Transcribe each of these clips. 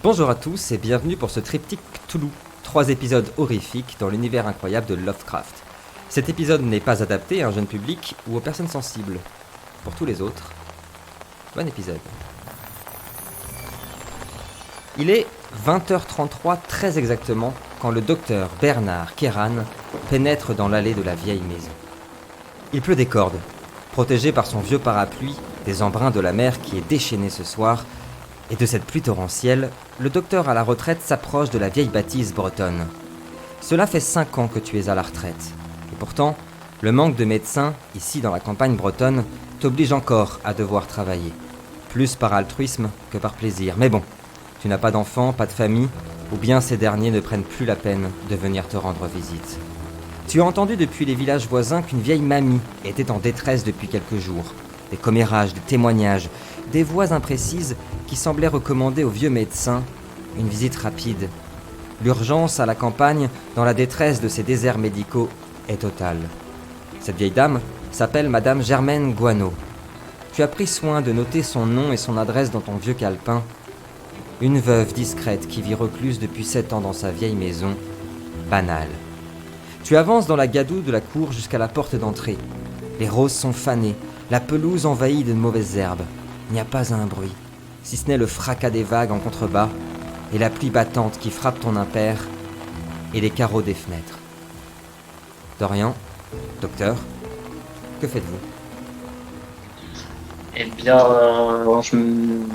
Bonjour à tous et bienvenue pour ce triptyque Cthulhu, 3 épisodes horrifiques dans l'univers incroyable de Lovecraft. Cet épisode n'est pas adapté à un jeune public ou aux personnes sensibles. Pour tous les autres, bon épisode. Il est 20h33 très exactement quand le docteur Bernard Kéran pénètre dans l'allée de la vieille maison. Il pleut des cordes. Protégé par son vieux parapluie des embruns de la mer qui est déchaînée ce soir, et de cette pluie torrentielle, le docteur à la retraite s'approche de la vieille bâtisse bretonne. Cela fait 5 ans que tu es à la retraite. Et pourtant, le manque de médecins, ici dans la campagne bretonne, t'oblige encore à devoir travailler. Plus par altruisme que par plaisir. Mais bon, tu n'as pas d'enfants, pas de famille, ou bien ces derniers ne prennent plus la peine de venir te rendre visite. Tu as entendu depuis les villages voisins qu'une vieille mamie était en détresse depuis quelques jours. Des commérages, des témoignages, des voix imprécises qui semblaient recommander au vieux médecin une visite rapide. L'urgence à la campagne, dans la détresse de ces déserts médicaux, est totale. Cette vieille dame s'appelle Madame Germaine Guano. Tu as pris soin de noter son nom et son adresse dans ton vieux calepin. Une veuve discrète qui vit recluse depuis 7 ans dans sa vieille maison, banale. Tu avances dans la gadoue de la cour jusqu'à la porte d'entrée. Les roses sont fanées, la pelouse envahie de mauvaises herbes. Il n'y a pas un bruit, si ce n'est le fracas des vagues en contrebas et la pluie battante qui frappe ton impair et les carreaux des fenêtres. Dorian, docteur, que faites-vous ? Eh bien,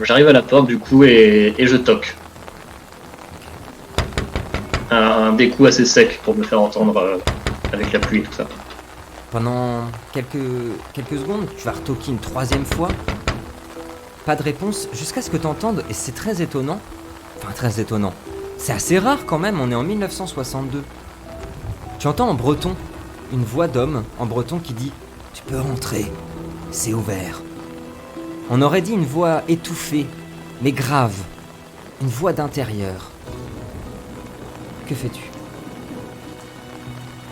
j'arrive à la porte du coup et je toque. Des coups assez secs pour me faire entendre avec la pluie et tout ça. Pendant quelques secondes, tu vas retoquer une 3e fois. Pas de réponse, jusqu'à ce que tu entendes, et c'est très étonnant. Enfin, très étonnant. C'est assez rare quand même, on est en 1962. Tu entends en breton, une voix d'homme en breton qui dit « Tu peux rentrer, c'est ouvert ». On aurait dit une voix étouffée, mais grave. Une voix d'intérieur. Que fais-tu ?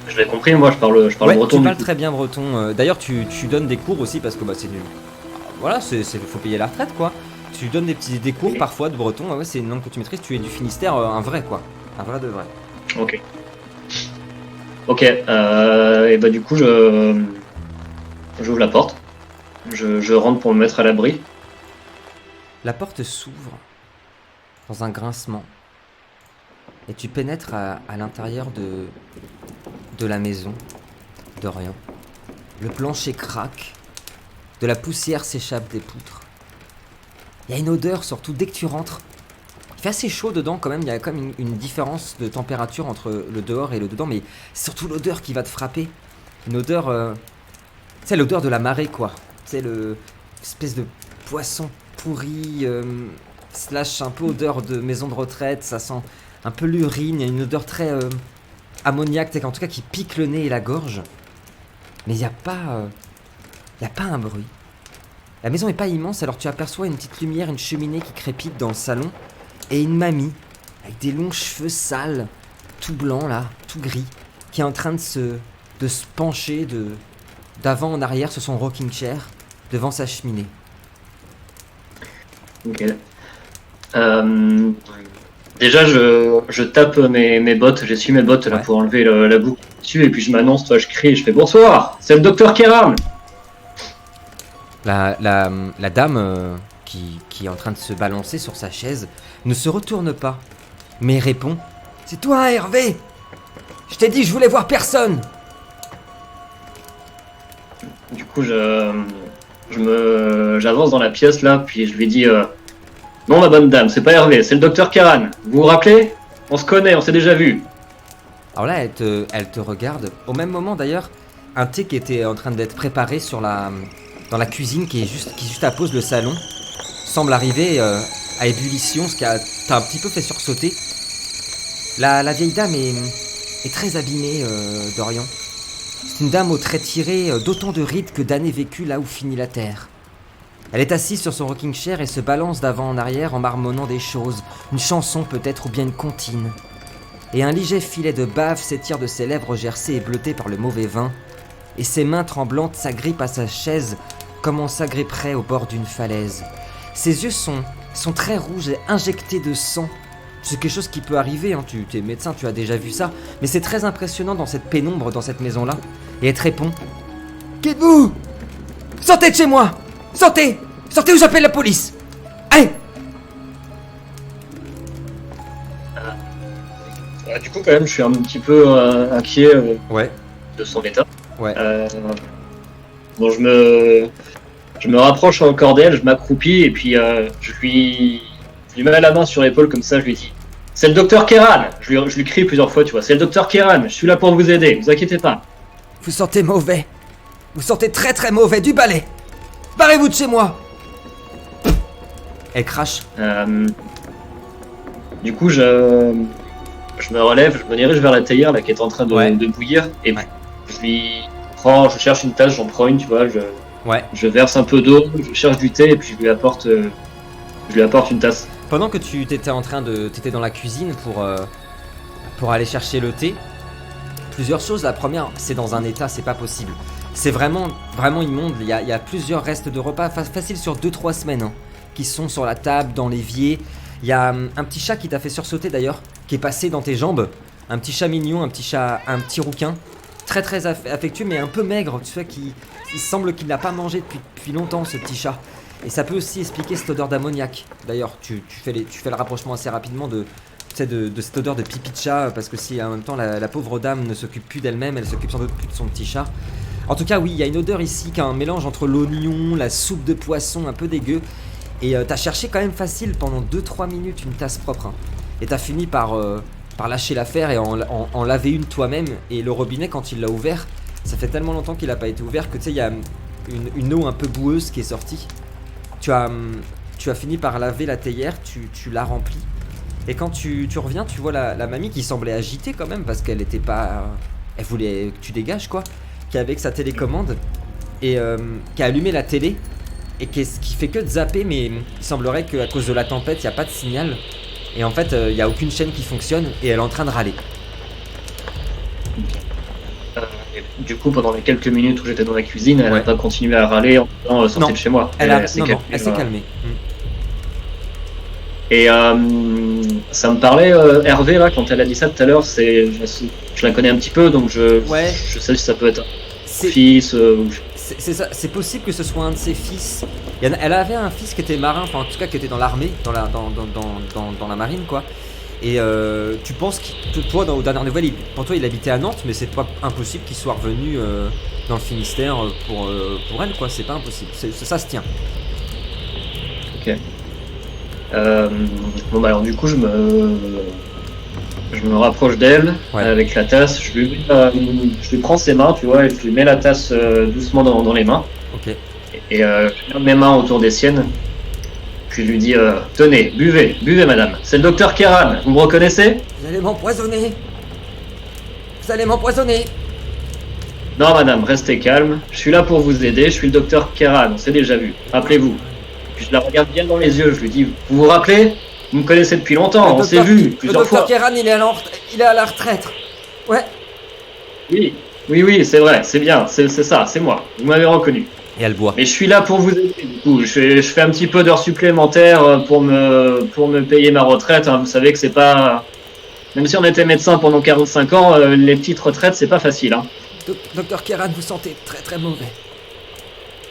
Je l'ai compris, moi je parle Ouais, breton. tu parles très bien breton. D'ailleurs, tu donnes des cours aussi parce que c'est nul. Voilà, faut payer la retraite quoi. Tu donnes des cours Oui. parfois de breton. Ouais, c'est une langue que tu maîtrises. Tu es du Finistère, un vrai quoi. Un vrai de vrai. Ok. Ok, et bah du coup j'ouvre la porte. Je rentre pour me mettre à l'abri. La porte s'ouvre dans un grincement. Et tu pénètres à l'intérieur de la maison d'Orient. Le plancher craque. De la poussière s'échappe des poutres. Il y a une odeur, surtout dès que tu rentres. Il fait assez chaud dedans quand même, il y a quand même une différence de température entre le dehors et le dedans, mais c'est surtout l'odeur qui va te frapper. Une odeur... c'est l'odeur de la marée quoi. C'est l'espèce de poisson pourri, slash un peu odeur de maison de retraite, ça sent un peu l'urine, il y a une odeur très ammoniaque, en tout cas qui pique le nez et la gorge. Mais il n'y a pas un bruit. La maison est pas immense, alors tu aperçois une petite lumière, une cheminée qui crépite dans le salon, et une mamie, avec des longs cheveux sales, tout blanc là, tout gris, qui est en train de se pencher d'avant en arrière sur son rocking chair, devant sa cheminée. Ok. Déjà je tape mes bottes, j'essuie mes bottes là Ouais. pour enlever la boue dessus et puis je m'annonce, je crie et je fais bonsoir, c'est le docteur Kéran. La dame qui est en train de se balancer sur sa chaise ne se retourne pas, mais répond « C'est toi Hervé ! Je t'ai dit je voulais voir personne !» Du coup j'avance dans la pièce là, puis je lui dis non ma bonne dame, c'est pas Hervé, c'est le docteur Kéran. Vous vous rappelez? On se connaît, on s'est déjà vu. Alors là, elle te regarde. Au même moment d'ailleurs, un thé qui était en train d'être préparé dans la cuisine qui est juste appose le salon semble arriver à ébullition, ce qui t'a un petit peu fait sursauter. La vieille dame est très abîmée, Dorian. C'est une dame aux traits tirés, d'autant de rides que d'années vécues là où finit la terre. Elle est assise sur son rocking chair et se balance d'avant en arrière en marmonnant des choses, une chanson peut-être ou bien une comptine. Et un léger filet de bave s'étire de ses lèvres gercées et bleutées par le mauvais vin, et ses mains tremblantes s'agrippent à sa chaise comme on s'agripperait au bord d'une falaise. Ses yeux sont très rouges et injectés de sang C'est quelque chose qui peut arriver, hein. Tu es médecin, tu as déjà vu ça. Mais c'est très impressionnant dans cette pénombre, dans cette maison-là. Et elle te répond: Qui êtes-vous? Sortez de chez moi! Sortez! Sortez ou j'appelle la police! Allez! Du coup, quand même, je suis un petit peu inquiet Ouais. de son état. Ouais. Bon, je me rapproche encore d'elle, je m'accroupis et puis je lui mets la main sur l'épaule comme ça, je lui dis: C'est le docteur Kéran! Je lui crie plusieurs fois, tu vois: C'est le docteur Kéran, je suis là pour vous aider, vous inquiétez pas. Vous sentez mauvais. Vous sentez très très mauvais, du balai. Barrez-vous de chez moi. Elle crache. Du coup, je me relève, je me dirige vers la théière là qui est en train de bouillir et Ouais. je cherche une tasse, j'en prends une, tu vois, Ouais. je verse un peu d'eau, je cherche du thé et puis je lui apporte une tasse. Pendant que tu t'étais t'étais dans la cuisine pour aller chercher le thé, plusieurs choses. La première, c'est dans un état, c'est pas possible. C'est vraiment, vraiment immonde. Il y a plusieurs restes de repas, facile sur 2-3 semaines, hein, qui sont sur la table, dans l'évier. Il y a un petit chat qui t'a fait sursauter d'ailleurs, qui est passé dans tes jambes. Un petit chat mignon, un petit rouquin. Très très affectueux, mais un peu maigre. Tu sais, il semble qu'il n'a pas mangé depuis longtemps, ce petit chat. Et ça peut aussi expliquer cette odeur d'ammoniac. D'ailleurs, tu fais le rapprochement assez rapidement de cette odeur de pipi de chat, parce que si en même temps la pauvre dame ne s'occupe plus d'elle-même, elle s'occupe sans doute plus de son petit chat. En tout cas, oui, il y a une odeur ici qui est un mélange entre l'oignon, la soupe de poisson un peu dégueu. Et t'as cherché quand même facile pendant 2-3 minutes une tasse propre, hein. Et t'as fini par lâcher l'affaire et en laver une toi-même. Et le robinet, quand il l'a ouvert, ça fait tellement longtemps qu'il n'a pas été ouvert que tu sais, il y a une eau un peu boueuse qui est sortie. Tu as fini par laver la théière, tu l'as remplie. Et quand tu reviens, tu vois la mamie qui semblait agitée quand même, parce qu'elle était pas... Elle voulait que tu dégages, quoi. Qui est avec sa télécommande et qui a allumé la télé et qui fait que de zapper, mais il semblerait qu'à cause de la tempête, il n'y a pas de signal. Et en fait, il n'y a aucune chaîne qui fonctionne et elle est en train de râler. Du coup, pendant les quelques minutes où j'étais dans la cuisine, elle n'a Ouais. pas continué à râler en disant sortez de chez moi. Elle s'est calmée. Et ça me parlait, Hervé, là, quand elle a dit ça tout à l'heure, je la connais un petit peu, donc je sais si ça peut être un C'est fils. c'est ça, c'est possible que ce soit un de ses fils. Elle avait un fils qui était marin, enfin en tout cas qui était dans l'armée, dans la marine, quoi. Et tu penses que toi, aux dernières nouvelles, pour toi il habitait à Nantes, mais c'est pas impossible qu'il soit revenu dans le Finistère pour elle, quoi. C'est pas impossible, ça se tient. Ok. Bon bah alors du coup je me rapproche d'elle avec la tasse, je lui prends ses mains, tu vois, et je lui mets la tasse doucement dans les mains. Ok. Et je mets mes mains autour des siennes. Puis je lui dis tenez, buvez madame. C'est le docteur Kéran, vous me reconnaissez? Vous allez m'empoisonner. Vous allez m'empoisonner. Non madame, restez calme. Je suis là pour vous aider, je suis le docteur Kéran, on s'est déjà vu. Rappelez-vous. Puis je la regarde bien dans les yeux, je lui dis vous vous rappelez? Vous me connaissez depuis longtemps, on s'est vu plusieurs fois. Le docteur Kéran, il est à la retraite. Ouais. Oui, c'est vrai, c'est bien, c'est ça, c'est moi. Vous m'avez reconnu. Et elle boit. Mais je suis là pour vous aider, du coup. Je fais un petit peu d'heures supplémentaires pour me payer ma retraite, hein. Vous savez que c'est pas... Même si on était médecin pendant 45 ans, les petites retraites, c'est pas facile, hein. Docteur Kéran, vous sentez très très mauvais.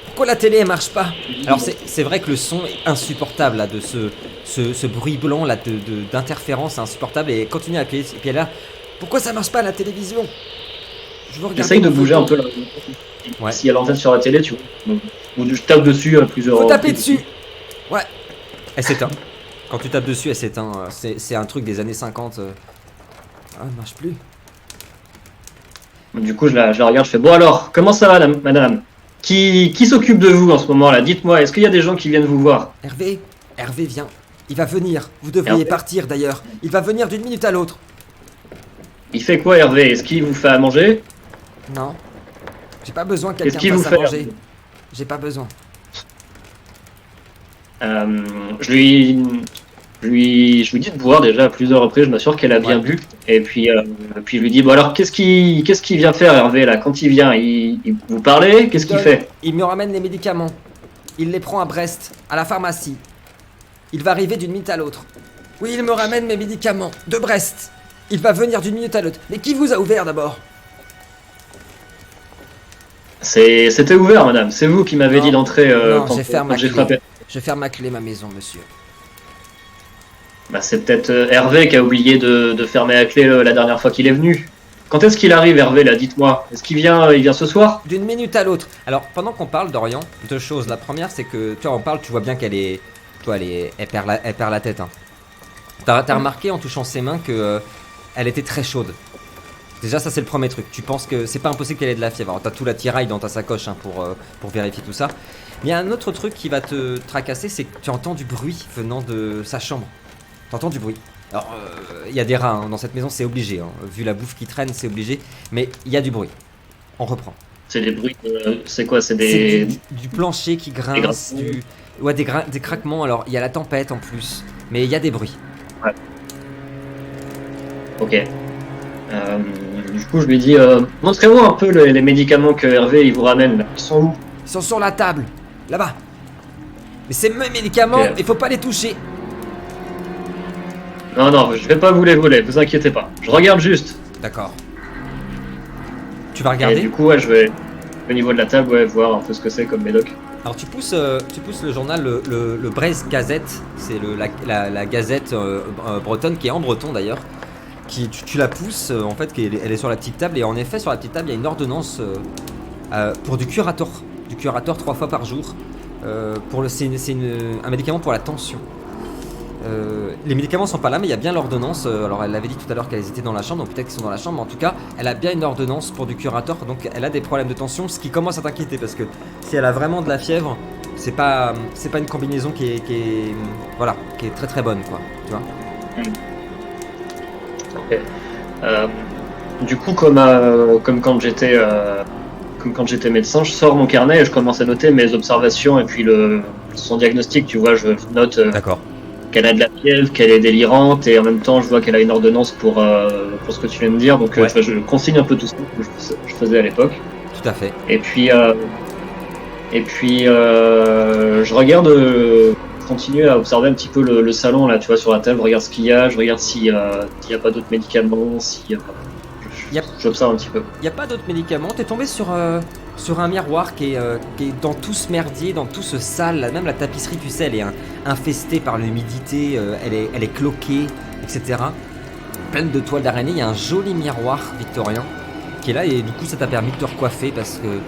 Pourquoi la télé elle marche pas? Alors c'est vrai que le son est insupportable là, de ce bruit blanc là d'interférence insupportable, et continue à appuyer, et puis là, pourquoi ça marche pas la télévision? Je veux regarder. J'essaye de bouger un peu là. Ouais. S'il y a l'antenne sur la télé, tu vois. Ou je tape dessus à plusieurs. Faut taper dessus. Ouais. Elle s'éteint. Quand tu tapes dessus, elle s'éteint. C'est un truc des années 50. Ah, elle marche plus. Du coup, je la regarde, je fais bon alors, comment ça va, madame? Qui s'occupe de vous en ce moment là? Dites-moi, est-ce qu'il y a des gens qui viennent vous voir? Hervé vient. Il va venir. Vous devriez partir d'ailleurs. Il va venir d'une minute à l'autre. Il fait quoi, Hervé? Est-ce qu'il vous fait à manger? Non. J'ai pas besoin que quelqu'un Qu'est-ce me qu'il fasse vous à fait? manger. J'ai pas besoin. Je lui dis de boire déjà à plusieurs reprises, je m'assure qu'elle a bien bu. Et puis je lui dis bon alors qu'est-ce qu'il vient faire, Hervé, là? Quand il vient, il vous parlez? Qu'est-ce qu'il fait? Il me ramène les médicaments. Il les prend à Brest, à la pharmacie. Il va arriver d'une minute à l'autre. Oui, il me ramène mes médicaments, de Brest. Il va venir d'une minute à l'autre. Mais qui vous a ouvert d'abord? C'était ouvert, madame. C'est vous qui m'avez Non. dit d'entrer Non, quand, j'ai fermé quand ma j'ai clé. frappé. Je ferme ma clé, ma maison, monsieur. Bah, c'est peut-être Hervé qui a oublié de fermer la clé la dernière fois qu'il est venu. Quand est-ce qu'il arrive, Hervé, là? Dites-moi. Est-ce qu'il vient, il vient ce soir? D'une minute à l'autre. Alors, pendant qu'on parle d'Orient, deux choses. La première, c'est que, tu vois, on parle, tu vois bien qu'elle est... Toi, elle perd la tête, hein. T'as remarqué en touchant ses mains que elle était très chaude. Déjà, ça c'est le premier truc. Tu penses que c'est pas impossible qu'elle ait de la fièvre. Alors, t'as tout l'attirail dans ta sacoche hein, pour vérifier tout ça. Mais il y a un autre truc qui va te tracasser, c'est que tu entends du bruit venant de sa chambre. T'entends du bruit. Alors, il y a des rats hein, dans cette maison, c'est obligé. Hein. Vu la bouffe qui traîne, c'est obligé. Mais il y a du bruit. On reprend. C'est des bruits. C'est quoi? C'est C'est des. du plancher qui grince, ouais, des craquements. Alors, il y a la tempête en plus. Mais il y a des bruits. Ok. Du coup, je lui dis montrez-moi un peu les médicaments que Hervé il vous ramène. Là. Ils sont où? Ils sont sur la table, là-bas. Mais c'est mes médicaments, Ok. il faut pas les toucher. Non, non, je vais pas vous les voler, vous inquiétez pas. Je regarde juste. D'accord. Tu vas Et regarder. du coup, ouais, je vais au niveau de la table, ouais, voir un peu ce que c'est comme médoc. Alors tu pousses le journal, le Brest Gazette. C'est la gazette bretonne qui est en breton d'ailleurs. Tu la pousses en fait, elle est sur la petite table et en effet sur la petite table il y a une ordonnance pour du Curator 3 fois par jour. C'est un médicament pour la tension. Les médicaments sont pas là mais il y a bien l'ordonnance. Alors elle l'avait dit tout à l'heure qu'elles étaient dans la chambre, donc peut-être qu'ils sont dans la chambre, mais en tout cas elle a bien une ordonnance pour du Curator, donc elle a des problèmes de tension, ce qui commence à t'inquiéter parce que si elle a vraiment de la fièvre, c'est pas une combinaison qui est très très bonne quoi, tu vois. Ok. Du coup, comme quand j'étais médecin, je sors mon carnet et je commence à noter mes observations et puis son diagnostic. Tu vois, je note D'accord. qu'elle a de la fièvre, qu'elle est délirante et en même temps, je vois qu'elle a une ordonnance pour ce que tu viens de dire. Donc, Ouais. je consigne un peu tout ça que je faisais à l'époque. Tout à fait. Et puis, je regarde, je continue à observer un petit peu le salon là, tu vois, sur la table, je regarde ce qu'il y a, je regarde s'il y a pas d'autres médicaments, Yep. J'observe un petit peu. Il n'y a pas d'autres médicaments. T'es tombé sur un miroir qui est dans tout ce merdier, dans tout ce sale. Là. Même la tapisserie, tu sais, elle est infestée par l'humidité, elle est cloquée, etc. Pleine de toiles d'araignée. Il y a un joli miroir victorien qui est là et du coup, ça t'a permis de te recoiffer parce que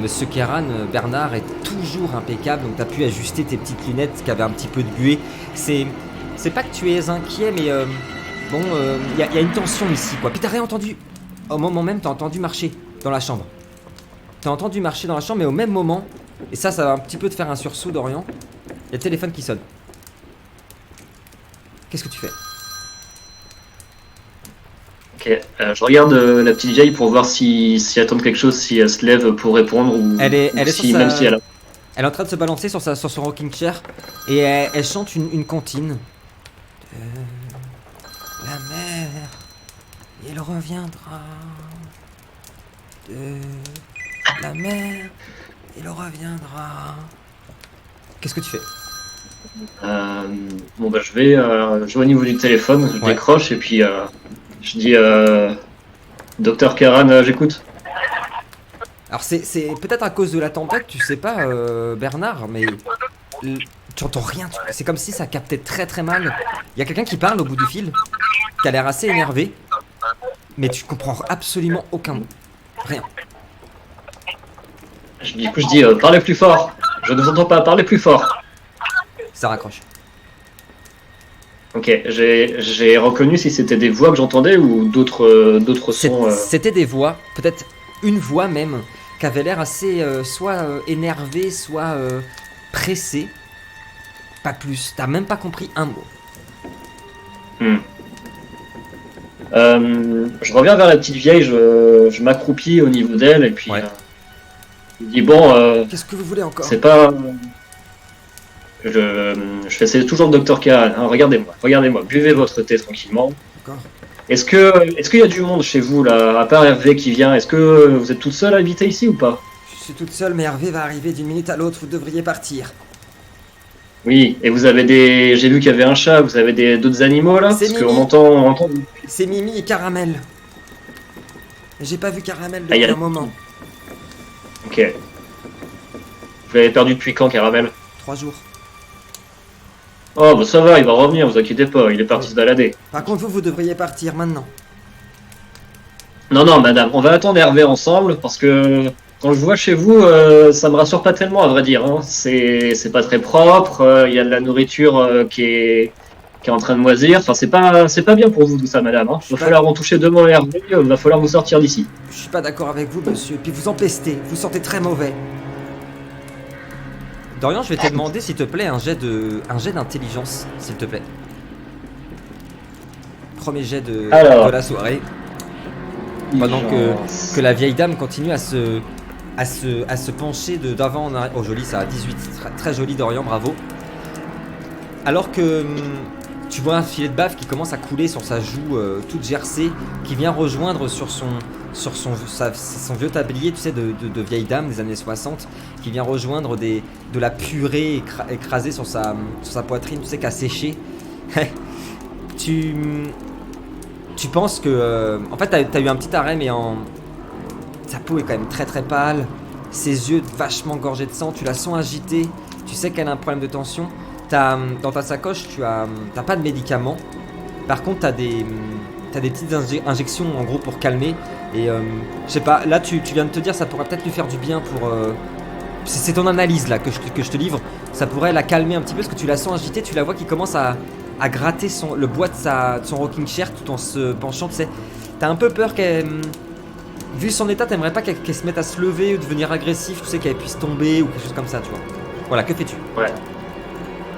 Monsieur Kéran, Bernard, est toujours impeccable. Donc, t'as pu ajuster tes petites lunettes qui avaient un petit peu de buée. C'est pas que tu es inquiet, mais bon, y a une tension ici, quoi. Puis t'as rien entendu. Au moment même, t'as entendu marcher dans la chambre. T'as entendu marcher dans la chambre, mais au même moment, et ça va un petit peu te faire un sursaut, Dorian. Il y a le téléphone qui sonne. Qu'est-ce que tu fais? Ok, je regarde la petite vieille pour voir si elle tente quelque chose, si elle se lève pour répondre ou, Elle est ou sur si, sa- même si elle a... Elle est en train de se balancer sur son rocking chair et elle chante une comptine. De la mer, il reviendra. De la mer, il reviendra. Qu'est-ce que tu fais? Bon bah je vais au niveau du téléphone, je Ouais. décroche et puis je dis Docteur Kéran, j'écoute. Alors c'est peut-être à cause de la tempête, tu sais pas Bernard, mais tu entends rien, c'est comme si ça captait très très mal. Il y a quelqu'un qui parle au bout du fil, qui a l'air assez énervé, mais tu comprends absolument aucun mot. Rien. Du coup je dis parlez plus fort, je ne vous entends pas, parlez plus fort. Ça raccroche. Ok, j'ai reconnu si c'était des voix que j'entendais ou d'autres sons. C'était des voix, peut-être une voix même, qui avait l'air assez soit énervée, soit pressée. Pas plus, t'as même pas compris un mot. Je reviens vers la petite vieille, je m'accroupis au niveau d'elle et puis Ouais. je dis bon, Qu'est-ce que vous voulez encore? c'est pas. Je fais c'est toujours le docteur Kéran, hein, regardez-moi, buvez votre thé tranquillement. D'accord. Est-ce qu'il y a du monde chez vous là, à part Hervé qui vient? Est-ce que vous êtes toute seule à habiter ici ou pas? Je suis toute seule, mais Hervé va arriver d'une minute à l'autre, vous devriez partir. Oui, et vous avez des... J'ai vu qu'il y avait un chat, vous avez d'autres animaux là? C'est Parce Mimi. qu'on entend... C'est Mimi et Caramel. J'ai pas vu Caramel Ah, depuis un moment. Ok. Vous l'avez perdu depuis quand, Caramel? 3 jours. Oh, bah ça va, il va revenir, vous inquiétez pas, il est parti se balader. Par contre, vous devriez partir maintenant. Non, non, madame, on va attendre Hervé ensemble, parce que quand je vois chez vous, ça me rassure pas tellement, à vrai dire. Hein. C'est pas très propre, il y a de la nourriture qui est en train de moisir. Enfin, c'est pas bien pour vous tout ça, madame. Hein. Va falloir en toucher deux mots à Hervé, va falloir vous sortir d'ici. Je suis pas d'accord avec vous, monsieur. Puis vous empestez, vous sentez très mauvais. Dorian, je vais te demander, s'il te plaît, un jet d'intelligence, s'il te plaît. Premier jet de la soirée. Pendant que la vieille dame continue à se pencher d'avant en arrière. Oh, joli, ça a 18. Très joli, Dorian, bravo. Alors que tu vois un filet de bave qui commence à couler sur sa joue toute gercée, qui vient rejoindre sur son vieux tablier, tu sais, de vieille dame des années 60, qui vient rejoindre de la purée écrasée sur sa poitrine, tu sais, qui a séché. Tu penses que... en fait, t'as eu un petit arrêt, mais sa peau est quand même très très pâle, ses yeux vachement gorgés de sang, tu la sens agitée, tu sais qu'elle a un problème de tension. Dans ta sacoche, t'as pas de médicaments. Par contre, t'as des petites injections en gros pour calmer. Et je sais pas, là tu viens de te dire, ça pourrait peut-être lui faire du bien pour... c'est ton analyse là que je te livre. Ça pourrait la calmer un petit peu parce que tu la sens agitée, tu la vois qui commence à gratter le bois de son rocking chair tout en se penchant, tu sais. T'as un peu peur qu'elle... Vu son état, t'aimerais pas qu'elle se mette à se lever ou devenir agressif, tu sais, qu'elle puisse tomber ou quelque chose comme ça, tu vois. Voilà, que fais-tu? Ouais.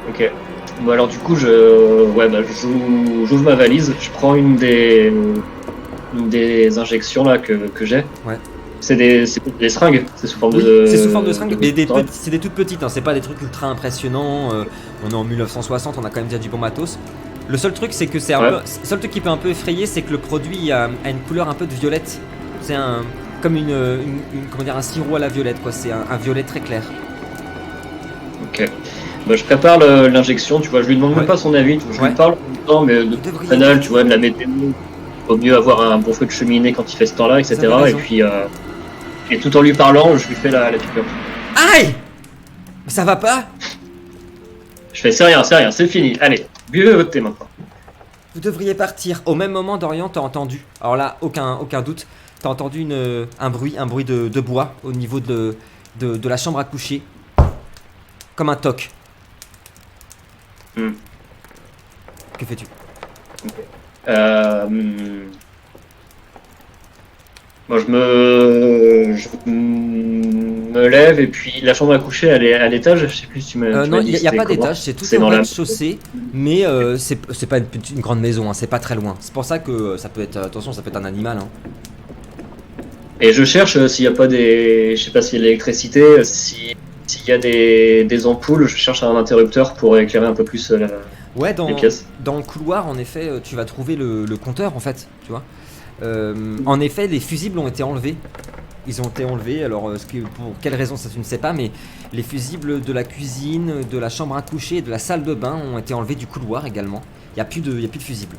Ok. Bon alors du coup, j'ouvre ma valise, je prends une des injections là que j'ai. Ouais. C'est des seringues, c'est sous forme oui, de... c'est sous forme de seringues, mais c'est des toutes petites, hein, c'est pas des trucs ultra impressionnants. On est en 1960, on a quand même déjà du bon matos. Le seul truc, c'est que le seul truc qui peut un peu effrayer, c'est que le produit a une couleur un peu de violette. C'est comme comment dire, un sirop à la violette, quoi. C'est un violet très clair. Ok. Bah, je prépare l'injection, tu vois, je lui demande même pas son avis, je lui parle tout le temps, mais de banal, tu vois, de la météo. Vaut mieux avoir un bon feu de cheminée quand il fait ce temps-là, etc. Et puis, et tout en lui parlant, je lui fais la piqûre. Aïe! Mais ça va pas? Je fais c'est rien, c'est fini. Allez, buvez votre thé maintenant. Vous devriez partir. Au même moment, Dorian, t'as entendu. Alors là, aucun doute. T'as entendu un bruit de bois au niveau de la chambre à coucher. Comme un toc. Que fais-tu? Moi, je me lève et puis la chambre à coucher, elle est à l'étage. Je sais plus si tu m'as non, dit. il n'y a pas d'étage, c'est tout en rez-de-chaussée, mais c'est pas une grande maison, hein, c'est pas très loin. C'est pour ça que ça peut être, attention, ça peut être un animal. Hein. Et je cherche s'il n'y a pas je sais pas s'il y a de l'électricité, s'il y a des ampoules, je cherche un interrupteur pour éclairer un peu plus les pièces. Dans le couloir, en effet, tu vas trouver le compteur, en fait, tu vois. En effet, les fusibles ont été enlevés. Ils ont été enlevés, alors pour quelle raison ça tu ne sais pas, mais les fusibles de la cuisine, de la chambre à coucher et de la salle de bain ont été enlevés du couloir également. Il n'y a plus de fusibles.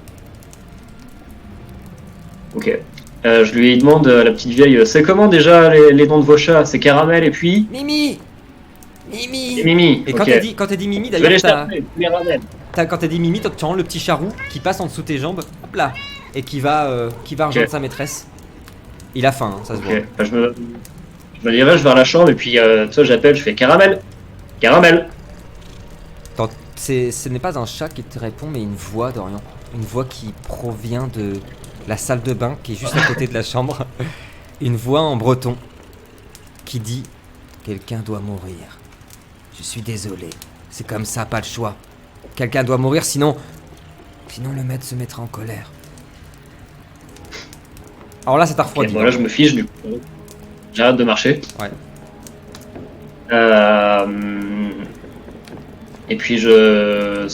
Ok. Je lui demande à la petite vieille, c'est comment déjà les noms de vos chats? C'est Caramel et puis... Mimi. Et Mimi. Et okay. Quand t'as dit Mimi, d'ailleurs, quand t'as dit Mimi, tu as le petit charou qui passe en dessous de tes jambes, hop là, et qui va rejoindre sa maîtresse. Il a faim, hein, ça se voit. Bah, je me dirige vers la chambre et puis toi j'appelle, je fais Caramel. Ce n'est pas un chat qui te répond, mais une voix, Dorian. Une voix qui provient de la salle de bain qui est juste à côté de la chambre. Une voix en breton qui dit « Quelqu'un doit mourir. Je suis désolé. C'est comme ça, pas le choix. Quelqu'un doit mourir, sinon le maître se mettra en colère. » Alors là, ça t'a refroidi. Bon, là, je me fiche du coup. J'arrête de marcher. Ouais. Et puis je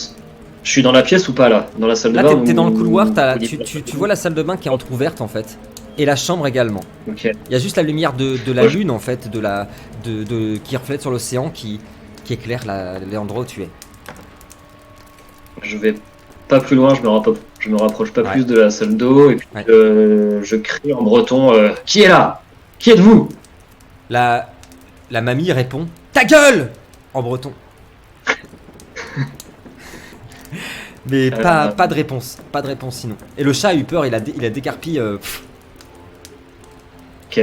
suis dans la pièce ou pas là? Dans la salle de bain? Là, t'es dans le couloir, tu vois la salle de bain qui est entrouverte en fait. Et la chambre également. Ok. Il y a juste la lumière de la lune en fait, qui reflète sur l'océan qui éclaire l'endroit où tu es. je vais pas plus loin, je me rapproche pas Ouais. plus de la salle d'eau, et puis Ouais. je crie en breton, qui est là? Qui êtes-vous? La mamie répond ta gueule en breton. Mais pas de réponse, sinon. Et le chat a eu peur, il a décarpillé. Ok.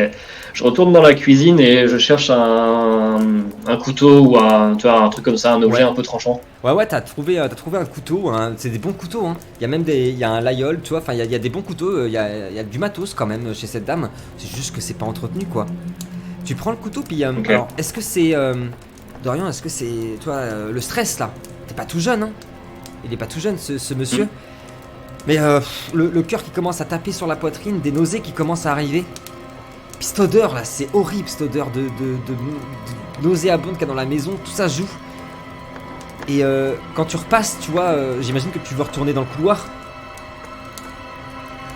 Je retourne dans la cuisine et je cherche un couteau ou tu vois, un truc comme ça, un objet Ouais. un peu tranchant. Ouais, t'as trouvé un couteau, hein. C'est des bons couteaux, hein. Il y a même il y a un layol, tu vois, enfin il y a des bons couteaux, il y a du matos quand même chez cette dame. C'est juste que c'est pas entretenu, quoi. Tu prends le couteau, puis Ok. alors, est-ce que c'est Dorian, est-ce que c'est toi le stress là? T'es pas tout jeune, hein? Il est pas tout jeune, ce monsieur. Mais le cœur qui commence à taper sur la poitrine, des nausées qui commencent à arriver. Puis cette odeur là, c'est horrible, cette odeur de nauséabonde qu'il y a dans la maison, tout ça joue. Et quand tu repasses, tu vois, j'imagine que tu veux retourner dans le couloir.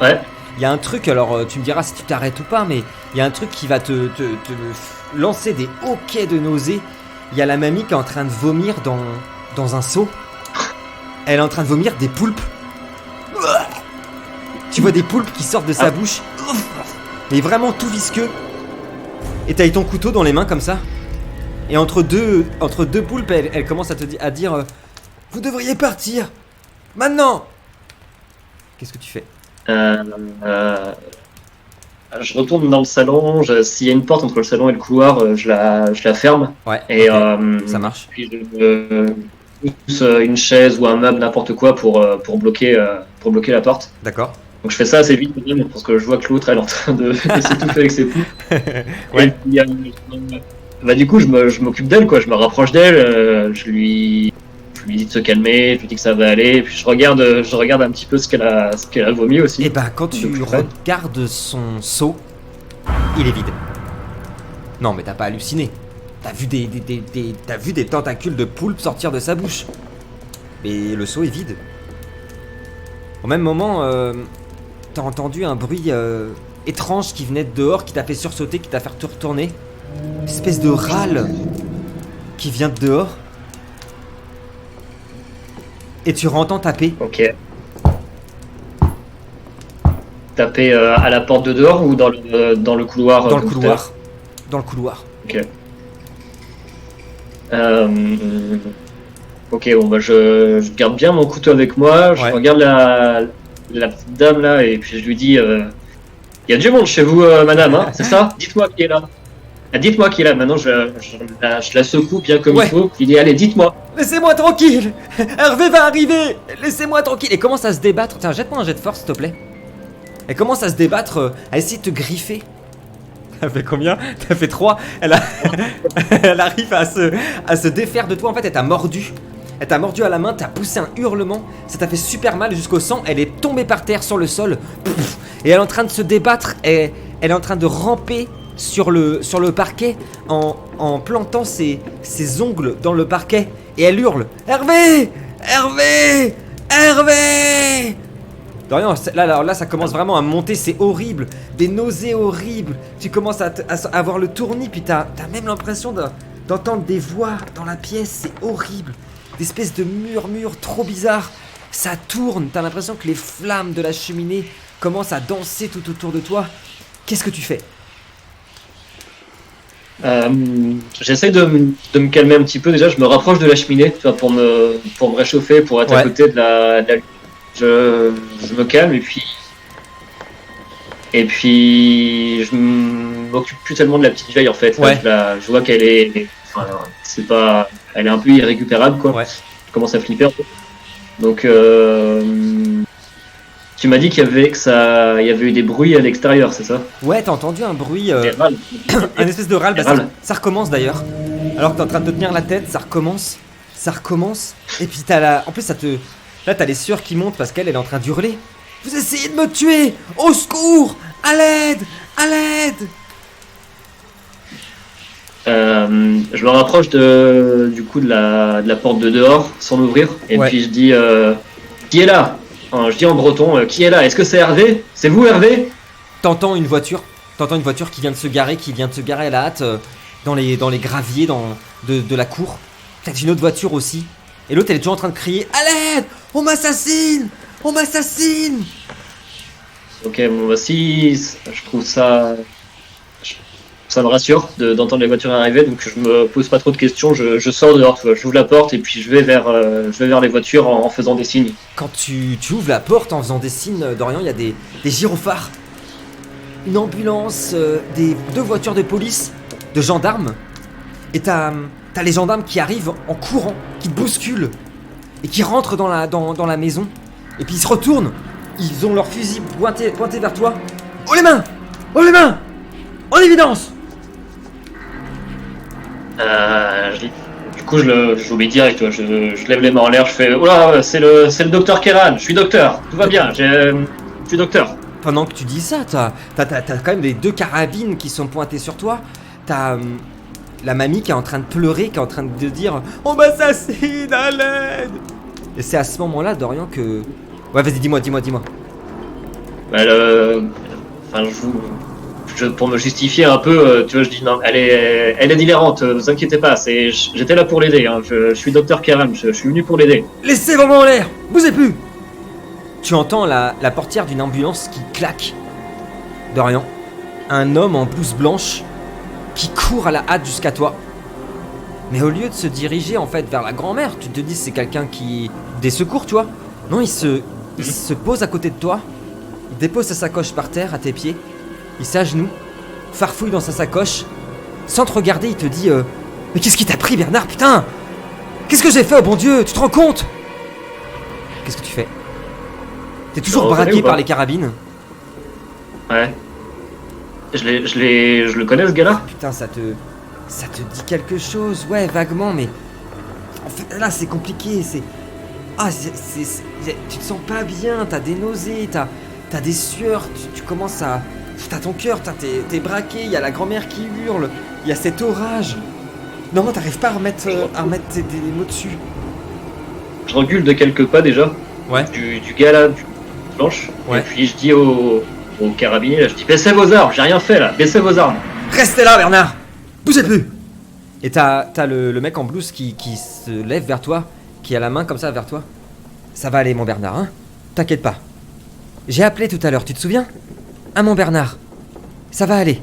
Ouais. Il y a un truc, alors tu me diras si tu t'arrêtes ou pas, mais il y a un truc qui va te lancer des hoquets de nausées. Il y a la mamie qui est en train de vomir dans un seau. Elle est en train de vomir des poulpes. Tu vois des poulpes qui sortent de sa bouche. Mais vraiment tout visqueux. Et t'as ton couteau dans les mains comme ça. Et entre deux poulpes, elle commence à dire vous devriez partir maintenant. Qu'est-ce que tu fais? Je retourne dans le salon. S'il y a une porte entre le salon et le couloir, je la ferme. Ouais, Et ok, ça marche. puis je pousse une chaise ou un meuble, n'importe quoi, pour bloquer la porte. D'accord. Donc je fais ça assez vite quand même, parce que je vois que l'autre elle est en train de s'étouffer avec ses poules. Ouais. Et puis, bah, du coup, je m'occupe d'elle, quoi. Je me rapproche d'elle, je lui dis de se calmer, je lui dis que ça va aller, et puis je regarde un petit peu ce qu'elle a vomi aussi. Et bah quand tu De plus près. regardes son seau, il est vide. Non mais t'as pas halluciné. T'as vu des tentacules de poulpe sortir de sa bouche. Mais le seau est vide. Au même moment, t'as entendu un bruit étrange qui venait de dehors, qui t'a fait sursauter, qui t'a fait te retourner. Une espèce de râle qui vient de dehors. Et tu entends taper. Ok. Taper à la porte de dehors ou dans le couloir? Dans le comme tout à couloir. Dans le couloir. Ok. Ok, bon bah je garde bien mon couteau avec moi, je Ouais. regarde la petite dame là et puis je lui dis il y a du monde chez vous madame, hein, c'est ça? Dites-moi qui est là. Ah, dites-moi qui est là, maintenant je la secoue bien comme Ouais. il faut, je lui dis allez dites-moi. Laissez-moi tranquille. Hervé va arriver. Laissez-moi tranquille. Et commence à se débattre. Tiens, jette-moi un jet de force s'il te plaît. Elle commence à se débattre, à essayer de te griffer. T'as fait combien? T'as fait 3. Elle arrive à se défaire de toi. En fait, elle t'a mordu. Elle t'a mordu à la main, t'as poussé un hurlement. Ça t'a fait super mal jusqu'au sang. Elle est tombée par terre sur le sol. Pouf. Et elle est en train de se débattre. Et elle est en train de ramper sur le parquet en plantant ses ongles dans le parquet. Et elle hurle Hervé! Hervé! Hervé! Dorian, là, ça commence vraiment à monter, c'est horrible. Des nausées horribles. Tu commences à avoir le tournis, puis t'as même l'impression d'entendre des voix dans la pièce, c'est horrible. Des espèces de murmures trop bizarres. Ça tourne, t'as l'impression que les flammes de la cheminée commencent à danser tout autour de toi. Qu'est-ce que tu fais? J'essaie de me calmer un petit peu, déjà je me rapproche de la cheminée, tu vois, pour me réchauffer, pour être Ouais. à côté de la je me calme et puis je m'occupe plus tellement de la petite vieille en fait. Ouais. Je vois qu'elle est, enfin, elle est un peu irrécupérable quoi. Ouais. Je commence à flipper un peu. Donc tu m'as dit qu'il y avait eu des bruits à l'extérieur, c'est ça? Ouais, t'as entendu un bruit, Des râles. un espèce de râle, Des ça râles. recommence d'ailleurs. Alors que t'es en train de te tenir la tête, ça recommence. Et puis en plus là t'as les sueurs qui montent parce qu'elle est en train d'hurler. Vous essayez de me tuer! Au secours! À l'aide! À l'aide! Je me rapproche du coup de la porte de dehors sans l'ouvrir et Ouais. puis je dis qui est là? Je dis en breton qui est là? Est-ce que c'est Hervé? C'est vous Hervé? T'entends une voiture qui vient de se garer, à la hâte dans les graviers de la cour. Peut-être une autre voiture aussi. Et l'autre, elle est toujours en train de crier « À l'aide! On m'assassine! On m'assassine !» Ok, bon, bah si, je trouve ça. Ça me rassure d'entendre les voitures arriver, donc je me pose pas trop de questions. Je sors dehors, tu vois, j'ouvre la porte et puis je vais vers les voitures en faisant des signes. Quand tu ouvres la porte en faisant des signes, Dorian, il y a des gyrophares, une ambulance, deux voitures de police, de gendarmes. Et t'as les gendarmes qui arrivent en courant, qui te bousculent et qui rentrent dans la maison. Et puis ils se retournent, ils ont leur fusil pointé vers toi. Oh les mains! Oh les mains! En évidence! Du coup, j'obéis direct, tu vois, je lève les mains en l'air, je fais « Oula, c'est le docteur Keran, je suis docteur, tout va bien, je suis docteur. » Pendant que tu dis ça, t'as quand même les deux carabines qui sont pointées sur toi. T'as la mamie qui est en train de pleurer, qui est en train de dire « On m'assassine, à l'aide !» Et c'est à ce moment-là, Dorian, que... Ouais, vas-y, dis-moi. Bah, pour me justifier un peu, tu vois, je dis non, elle est délirante, vous inquiétez pas, j'étais là pour l'aider, hein, je suis docteur Keran, je suis venu pour l'aider. Laissez vos mains en l'air, bougez plus. Tu entends la portière d'une ambulance qui claque. Dorian, un homme en blouse blanche qui court à la hâte jusqu'à toi. Mais au lieu de se diriger en fait vers la grand-mère, tu te dis c'est quelqu'un qui... des secours, tu vois. Non, il se pose à côté de toi, il dépose sa sacoche par terre à tes pieds, il s'agenouille, farfouille dans sa sacoche, sans te regarder, il te dit mais qu'est-ce qui t'a pris, Bernard, putain? Qu'est-ce que j'ai fait, oh bon Dieu, tu te rends compte? Qu'est-ce que tu fais? T'es toujours braqué par les carabines. Ouais. Je le connais, ce gars-là? Putain, ça te dit quelque chose, ouais, vaguement, mais... En fait, là, c'est compliqué, c'est... Ah, tu te sens pas bien, t'as des nausées, t'as des sueurs, tu commences à... T'as ton cœur, t'es braqué, il y a la grand-mère qui hurle, il y a cet orage. Non, t'arrives pas à remettre des mots dessus. Je recule de quelques pas déjà. Ouais. Du gars là, du blanche. Ouais. Et puis je dis au carabinier là, je dis baissez vos armes, j'ai rien fait là, baissez vos armes. Restez là, Bernard, bougez plus. Et t'as le mec en blouse qui se lève vers toi, qui a la main comme ça vers toi. Ça va aller, mon Bernard, hein? T'inquiète pas. J'ai appelé tout à l'heure, tu te souviens? Ah, mon Bernard, ça va aller.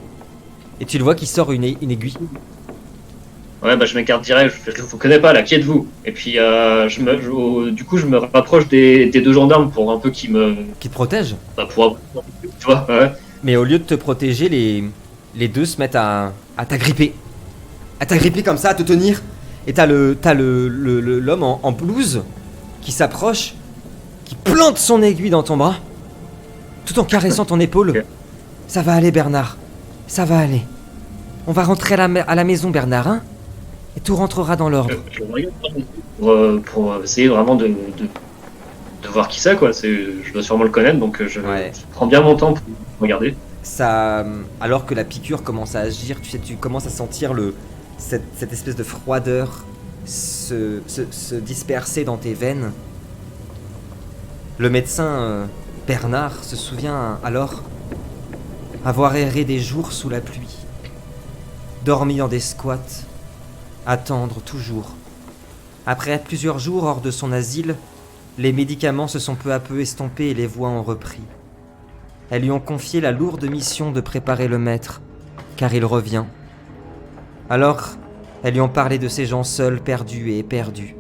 Et tu le vois qui sort une aiguille. Ouais, bah je m'écarte direct, je vous connais pas là, qui êtes-vous? Et puis du coup je me rapproche des deux gendarmes pour un peu qui te protègent? Bah pour tu vois, ouais. Mais au lieu de te protéger, les deux se mettent à t'agripper. À t'agripper comme ça, à te tenir. Et t'as l'homme en blouse qui s'approche, qui plante son aiguille dans ton bras, tout en caressant ton épaule. Okay. Ça va aller, Bernard, ça va aller. On va rentrer à la maison, Bernard, hein? Et tout rentrera dans l'ordre. Pour essayer vraiment de voir qui c'est, quoi. Je dois sûrement le connaître, donc je prends bien mon temps pour regarder. Ça, alors que la piqûre commence à agir, tu sais, tu commences à sentir cette espèce de froideur se disperser dans tes veines. Le médecin Bernard se souvient alors avoir erré des jours sous la pluie, dormi dans des squats, attendre toujours. Après plusieurs jours hors de son asile, les médicaments se sont peu à peu estompés et les voix ont repris. Elles lui ont confié la lourde mission de préparer le maître, car il revient. Alors, elles lui ont parlé de ces gens seuls, perdus et éperdus.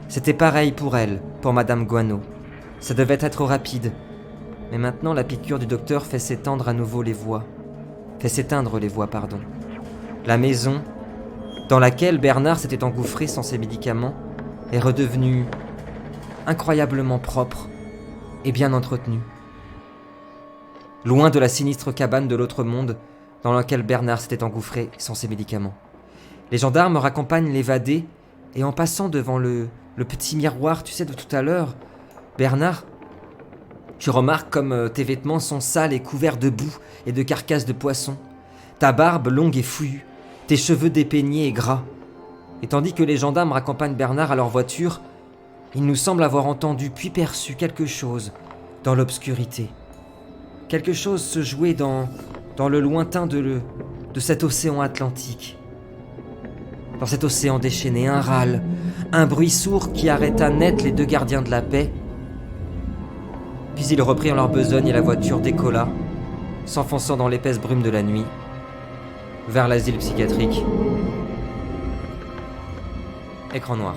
C'était pareil pour elle, pour Madame Guano. Ça devait être rapide. Mais maintenant, la piqûre du docteur fait s'éteindre à nouveau les voix. La maison, dans laquelle Bernard s'était engouffré sans ses médicaments, est redevenue incroyablement propre et bien entretenue. Loin de la sinistre cabane de l'autre monde dans laquelle Bernard s'était engouffré sans ses médicaments. Les gendarmes raccompagnent l'évadé et en passant devant le petit miroir, tu sais, de tout à l'heure, Bernard, tu remarques comme tes vêtements sont sales et couverts de boue et de carcasses de poissons, ta barbe longue et fouillue, tes cheveux dépeignés et gras. Et tandis que les gendarmes raccompagnent Bernard à leur voiture, il nous semble avoir entendu puis perçu quelque chose dans l'obscurité. Quelque chose se jouait dans le lointain de cet océan Atlantique. Dans cet océan déchaîné, un râle Un bruit sourd qui arrêta net les deux gardiens de la paix. Puis ils reprirent leur besogne et la voiture décolla, s'enfonçant dans l'épaisse brume de la nuit, vers l'asile psychiatrique. Écran noir.